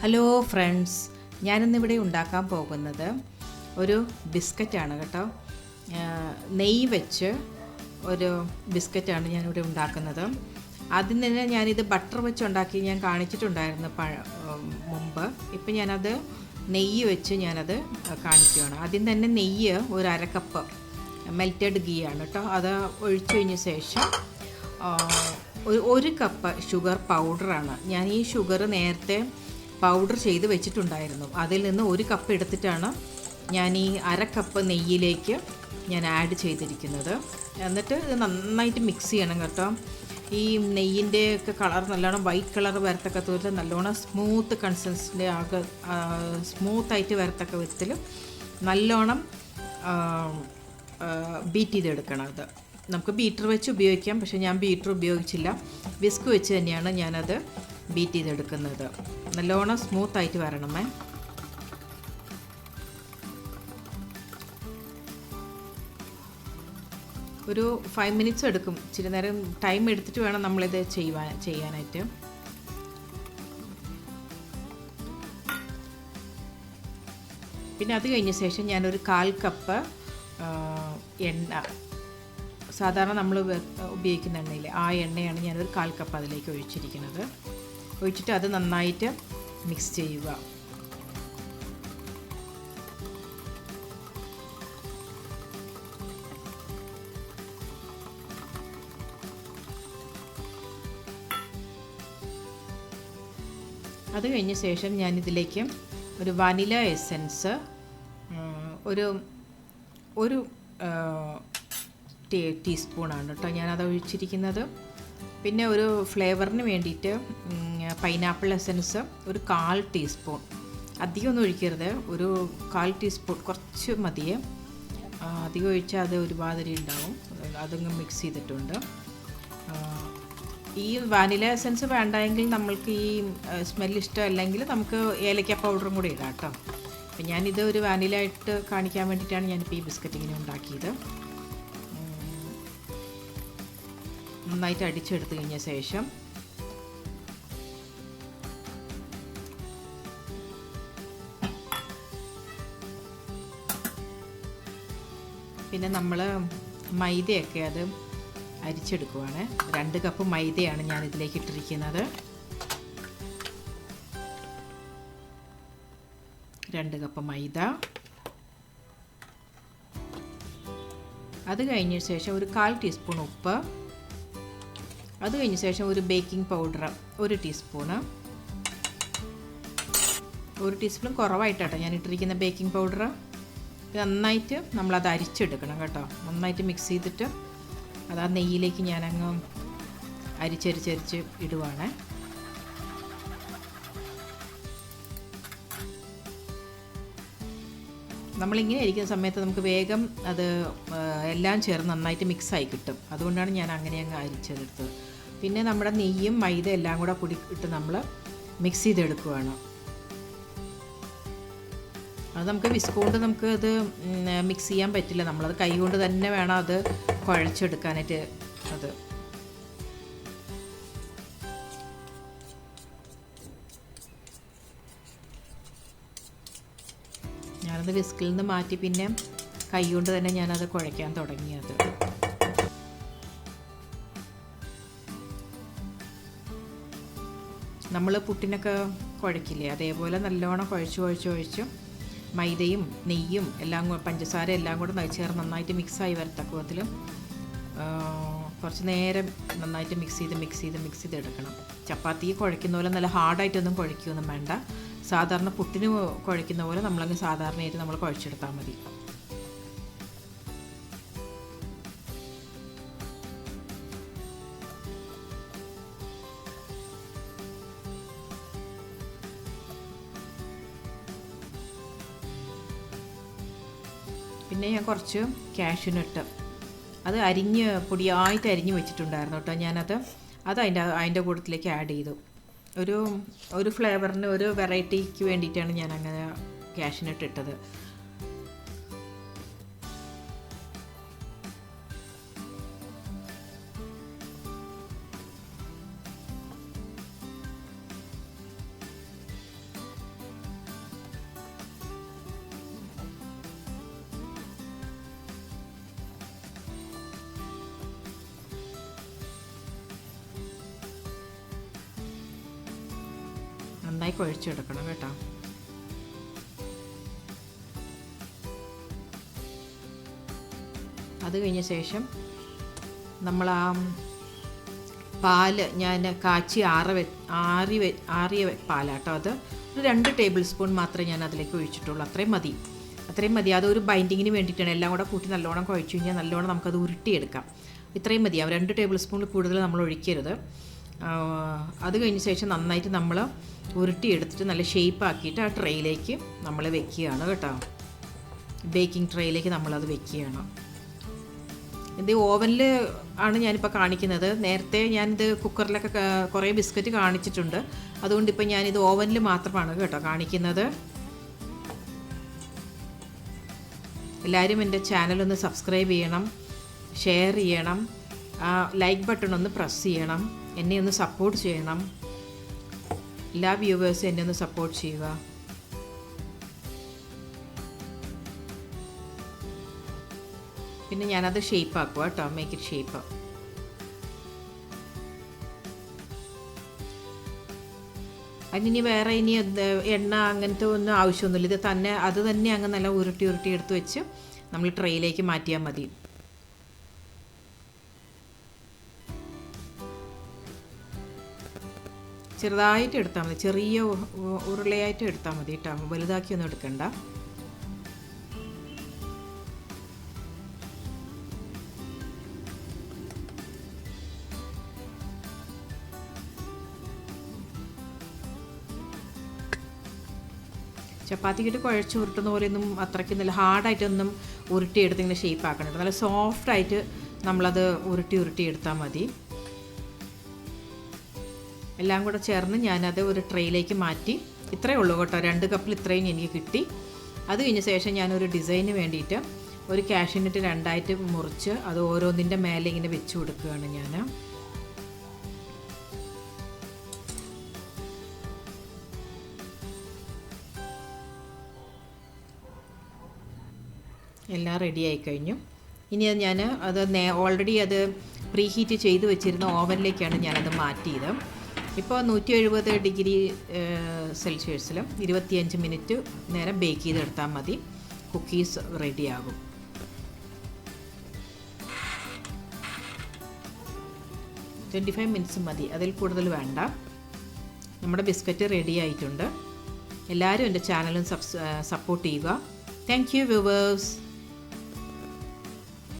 Hello friends, ഞാനിന്നിവിടെ ഉണ്ടാക്കാൻ പോകുന്നത് ഒരു ബിസ്ക്കറ്റാണ് കേട്ടോ. നെയ്യ് വെച്ച് ഒരു ബിസ്ക്കറ്റാണ് ഞാനിവിടെ ഉണ്ടാക്കുന്നത്. ആദ്യം തന്നെ ഞാനിത് ബട്ടർ വെച്ച് ഉണ്ടാക്കി ഞാൻ കാണിച്ചിട്ടുണ്ടായിരുന്നു മുമ്പ്. ഇപ്പം ഞാനത് നെയ്യ് വെച്ച് ഞാനത് കാണിക്കുകയാണ്. ആദ്യം തന്നെ നെയ്യ് ഒരു അരക്കപ്പ് മെൽറ്റഡ് ഗീ ആണ് കേട്ടോ. അത് ഒഴിച്ചു കഴിഞ്ഞ ശേഷം ഒരു കപ്പ് ഷുഗർ പൗഡറാണ്. ഞാൻ ഈ ഷുഗർ നേരത്തെ പൗഡർ ചെയ്ത് വെച്ചിട്ടുണ്ടായിരുന്നു. അതിൽ നിന്ന് ഒരു കപ്പ് എടുത്തിട്ടാണ് ഞാൻ ഈ അരക്കപ്പ് നെയ്യിലേക്ക് ഞാൻ ആഡ് ചെയ്തിരിക്കുന്നത്. എന്നിട്ട് ഇത് നന്നായിട്ട് മിക്സ് ചെയ്യണം കേട്ടോ. ഈ നെയ്യിൻ്റെ ഒക്കെ കളർ നല്ലോണം വൈറ്റ് കളർ വരത്തക്ക വിധത്തിൽ നല്ലോണം സ്മൂത്ത് കൺസിസ്റ്റൻസിൻ്റെ ആകെ സ്മൂത്തായിട്ട് വരത്തക്ക വിധത്തിൽ നല്ലോണം ബീറ്റ് ചെയ്തെടുക്കണം. അത് നമുക്ക് ബീറ്റർ വെച്ച് ഉപയോഗിക്കാം, പക്ഷേ ഞാൻ ബീറ്റർ ഉപയോഗിച്ചില്ല. വിസ്ക് വെച്ച് തന്നെയാണ് ഞാനത് ബീറ്റ് ചെയ്തെടുക്കുന്നത്. നല്ലോണം സ്മൂത്തായിട്ട് വരണമേ. ഒരു 5 മിനിറ്റ്സ് എടുക്കും. ഇച്ചിരി നേരം ടൈം എടുത്തിട്ട് വേണം നമ്മളിത് ചെയ്യാനായിട്ട്. പിന്നെ അത് കഴിഞ്ഞ ശേഷം ഞാനൊരു 1/4 കപ്പ് എണ്ണ, സാധാരണ നമ്മൾ ഉപയോഗിക്കുന്ന എണ്ണയിൽ ആ എണ്ണയാണ് ഞാനൊരു 1/4 കപ്പ് അതിലേക്ക് ഒഴിച്ചിരിക്കുന്നത്. ഒഴിച്ചിട്ട് അത് നന്നായിട്ട് മിക്സ് ചെയ്യുക. അത് കഴിഞ്ഞ ശേഷം ഞാനിതിലേക്ക് ഒരു വാനില എസൻസ് ഒരു ടീസ്പൂണാണ് കേട്ടോ ഞാനത് ഒഴിച്ചിരിക്കുന്നത്. പിന്നെ ഒരു ഫ്ലേവറിന് വേണ്ടിയിട്ട് പൈനാപ്പിൾ എസൻസ് ഒരു 1/4 ടീസ്പൂൺ, അധികമൊന്നും ഒഴിക്കരുത്. ഒരു 1/4 ടീസ്പൂൺ കുറച്ച് മതിയേ. അധികം ഒഴിച്ചാൽ അത് ഒരുമാതിരി ഉണ്ടാവും. അതങ്ങ് മിക്സ് ചെയ്തിട്ടുണ്ട്. ഈ വാനില എസൻസ് വേണ്ടെങ്കിൽ നമ്മൾക്ക് ഈ സ്മെല്ല് ഇഷ്ടമല്ലെങ്കിൽ നമുക്ക് ഏലക്ക പൗഡറും കൂടി ഇടാം കേട്ടോ. അപ്പം ഞാനിത് ഒരു വാനില ഇട്ട് കാണിക്കാൻ വേണ്ടിയിട്ടാണ് ഞാനിപ്പോൾ ഈ ബിസ്ക്കറ്റ് ഇങ്ങനെ ഉണ്ടാക്കിയത്. നന്നായിട്ട് അടിച്ചെടുത്ത് കഴിഞ്ഞ ശേഷം പിന്നെ നമ്മൾ മൈദയൊക്കെ അത് അരിച്ചെടുക്കുവാണ്. 2 കപ്പ് മൈദയാണ് ഞാൻ ഇതിലേക്ക് ഇട്ടിരിക്കുന്നത്. 2 കപ്പ് മൈദ. അത് കഴിഞ്ഞ ശേഷം ഒരു 1/4 ടീസ്പൂൺ ഉപ്പ്. അത് കഴിഞ്ഞ ശേഷം ഒരു ബേക്കിംഗ് പൗഡർ 1 ടീസ്പൂണ്. 1 ടീസ്പൂൺ കുറവായിട്ടാട്ടോ ഞാൻ ഇട്ടിരിക്കുന്ന ബേക്കിംഗ് പൗഡർ. നന്നായിട്ട് നമ്മളത് അരിച്ചെടുക്കണം കേട്ടോ. നന്നായിട്ട് മിക്സ് ചെയ്തിട്ട് അത് ആ നെയ്യിലേക്ക് ഞാനങ്ങ് അരിച്ചരിച്ചരിച്ച് ഇടുവാണ്. നമ്മളിങ്ങനെ ഇരിക്കുന്ന സമയത്ത് നമുക്ക് വേഗം അത് എല്ലാം ചേർന്ന് നന്നായിട്ട് മിക്സായി കിട്ടും. അതുകൊണ്ടാണ് ഞാൻ അങ്ങനെ അങ്ങ് അരിച്ചെടുത്തത്. പിന്നെ നമ്മുടെ നെയ്യും മൈദ എല്ലാം കൂടെ കൂടി ഇട്ട് നമ്മൾ മിക്സ് ചെയ്തെടുക്കുവാണ്. അത് നമുക്ക് വിസ്ക് കൊണ്ട് നമുക്ക് അത് മിക്സ് ചെയ്യാൻ പറ്റില്ല. നമ്മളത് കൈ കൊണ്ട് തന്നെ വേണം അത് കുഴച്ചെടുക്കാനായിട്ട്. അത് ഞാനത് വിസ്കിൽ നിന്ന് മാറ്റി പിന്നെ കൈ കൊണ്ട് തന്നെ ഞാനത് കുഴയ്ക്കാൻ തുടങ്ങിയത്. നമ്മൾ പുട്ടിനൊക്കെ കുഴക്കില്ലേ, അതേപോലെ നല്ലോണം കുഴച്ച് മൈദയും നെയ്യും എല്ലാം പഞ്ചസാര എല്ലാം കൂടെ ചേർന്ന് നന്നായിട്ട് മിക്സായി വരത്തക്ക വിധത്തിൽ കുറച്ച് നേരം നന്നായിട്ട് മിക്സ് ചെയ്ത് എടുക്കണം. ചപ്പാത്തി കുഴയ്ക്കുന്ന പോലെ നല്ല ഹാർഡായിട്ടൊന്നും കുഴയ്ക്കുകയൊന്നും വേണ്ട. സാധാരണ പുട്ടിന് കുഴയ്ക്കുന്ന പോലെ നമ്മളങ്ങ് സാധാരണയായിട്ട് നമ്മൾ കുഴച്ചെടുത്താൽ മതി. പിന്നെ ഞാൻ കുറച്ച് കാഷ്യൂനട്ട് അത് പൊടിയായിട്ട് അരിഞ്ഞ് വെച്ചിട്ടുണ്ടായിരുന്നു കേട്ടോ. ഞാനത് അതിൻ്റെ കൂട്ടത്തിലേക്ക് ആഡ് ചെയ്തു. ഒരു ഫ്ലേവറിന് ഒരു വെറൈറ്റിക്ക് വേണ്ടിയിട്ടാണ് ഞാൻ അങ്ങനെ കാഷ്യൂനട്ട് ഇട്ടത്. നന്നായി കുഴച്ചെടുക്കണം കേട്ടോ. അത് കഴിഞ്ഞ ശേഷം നമ്മൾ ആ പാല് ഞാൻ കാച്ചി ആറിയ പാലാട്ടോ. അത് ഒരു 2 ടേബിൾ സ്പൂൺ മാത്രമേ ഞാൻ അതിലേക്ക് ഒഴിച്ചിട്ടുള്ളൂ. അത്രയും മതി. അതൊരു ബൈൻഡിങ്ങിന് വേണ്ടിയിട്ടാണ്. എല്ലാം കൂടെ കൂട്ടി നല്ലോണം കുഴച്ച് കഴിഞ്ഞാൽ നല്ലോണം നമുക്കത് ഉരുട്ടിയെടുക്കാം. ഇത്രയും മതിയാവും. 2 ടേബിൾ സ്പൂണിൽ കൂടുതൽ നമ്മൾ ഒഴിക്കരുത്. അത് കഴിഞ്ഞ ശേഷം നന്നായിട്ട് നമ്മൾ ഉരുട്ടിയെടുത്തിട്ട് നല്ല ഷേപ്പാക്കിയിട്ട് ആ ട്രേയിലേക്ക് നമ്മൾ വെക്കുകയാണ് കേട്ടോ. ബേക്കിംഗ് ട്രേയിലേക്ക് നമ്മളത് വെക്കുകയാണ്. ഇത് ഓവനിൽ ആണ് ഞാനിപ്പോൾ കാണിക്കുന്നത്. നേരത്തെ ഞാനിത് കുക്കറിലൊക്കെ കുറേ ബിസ്ക്കറ്റ് കാണിച്ചിട്ടുണ്ട്. അതുകൊണ്ട് ഇപ്പോൾ ഞാനിത് ഓവനിൽ മാത്രമാണ് കേട്ടോ കാണിക്കുന്നത്. എല്ലാവരും എൻ്റെ ചാനലൊന്ന് സബ്സ്ക്രൈബ് ചെയ്യണം, ഷെയർ ചെയ്യണം, ലൈക്ക് ബട്ടൺ ഒന്ന് പ്രസ് ചെയ്യണം, എന്നെ ഒന്ന് സപ്പോർട്ട് ചെയ്യണം. എല്ലാ വ്യൂവേഴ്സും എന്നെ ഒന്ന് സപ്പോർട്ട് ചെയ്യുക. പിന്നെ ഞാനത് ഷേപ്പ് ആക്കുക കേട്ടോ. Make it shape. അതിനി വേറെ എണ്ണ അങ്ങനത്തെ ഒന്നും ആവശ്യമൊന്നുമില്ല. അത് തന്നെ അങ്ങ് നല്ല ഉരുട്ടി എടുത്ത് വെച്ച് നമ്മൾ ട്രേയിലേക്ക് മാറ്റിയാൽ മതി. ചെറുതായിട്ട് എടുത്താൽ മതി, ചെറിയ ഉരുളയായിട്ട് എടുത്താൽ മതി കേട്ടോ. വലുതാക്കിയൊന്നും എടുക്കണ്ട. ചപ്പാത്തിക്കിട്ട് കുഴച്ച് ഉരുട്ടുന്ന പോലെയൊന്നും അത്രയ്ക്ക് നല്ല ഹാർഡായിട്ടൊന്നും ഉരുട്ടിയെടുത്ത് ഇങ്ങനെ ഷേപ്പ് ആക്കണുണ്ട്. നല്ല സോഫ്റ്റായിട്ട് നമ്മളത് ഉരുട്ടി എടുത്താൽ മതി. എല്ലാം കൂടെ ചേർന്ന് ഞാനത് ഒരു ട്രേയിലേക്ക് മാറ്റി. ഇത്രയേ ഉള്ളൂ കേട്ടോ. 2 കപ്പിൽ ഇത്രയും എനിക്ക് കിട്ടി. അത് കഴിഞ്ഞ ശേഷം ഞാനൊരു ഡിസൈന് വേണ്ടിയിട്ട് ഒരു കാഷ്യൂനട്ട് 2ആയിട്ട് മുറിച്ച് അത് ഓരോന്നിൻ്റെ മേലെ ഇങ്ങനെ വെച്ച് കൊടുക്കുകയാണ് ഞാൻ. എല്ലാം റെഡി ആയി കഴിഞ്ഞു. ഇനി ഞാൻ ഓൾറെഡി അത് പ്രീ ഹീറ്റ് ചെയ്ത് വെച്ചിരുന്ന ഓവനിലേക്കാണ് ഞാനത് മാറ്റിയത്. ഇപ്പോൾ 170 ഡിഗ്രി സെൽഷ്യസിൽ 25 മിനിറ്റ് നേരം ബേക്ക് ചെയ്തെടുത്താൽ മതി. കുക്കീസ് റെഡിയാകും. – 25 മിനിറ്റ്സ് മതി, അതിൽ കൂടുതൽ വേണ്ട. നമ്മുടെ ബിസ്ക്കറ്റ് റെഡി ആയിട്ടുണ്ട്. എല്ലാവരും എൻ്റെ ചാനലും സപ്പോർട്ട് ചെയ്യുക. Thank you viewers.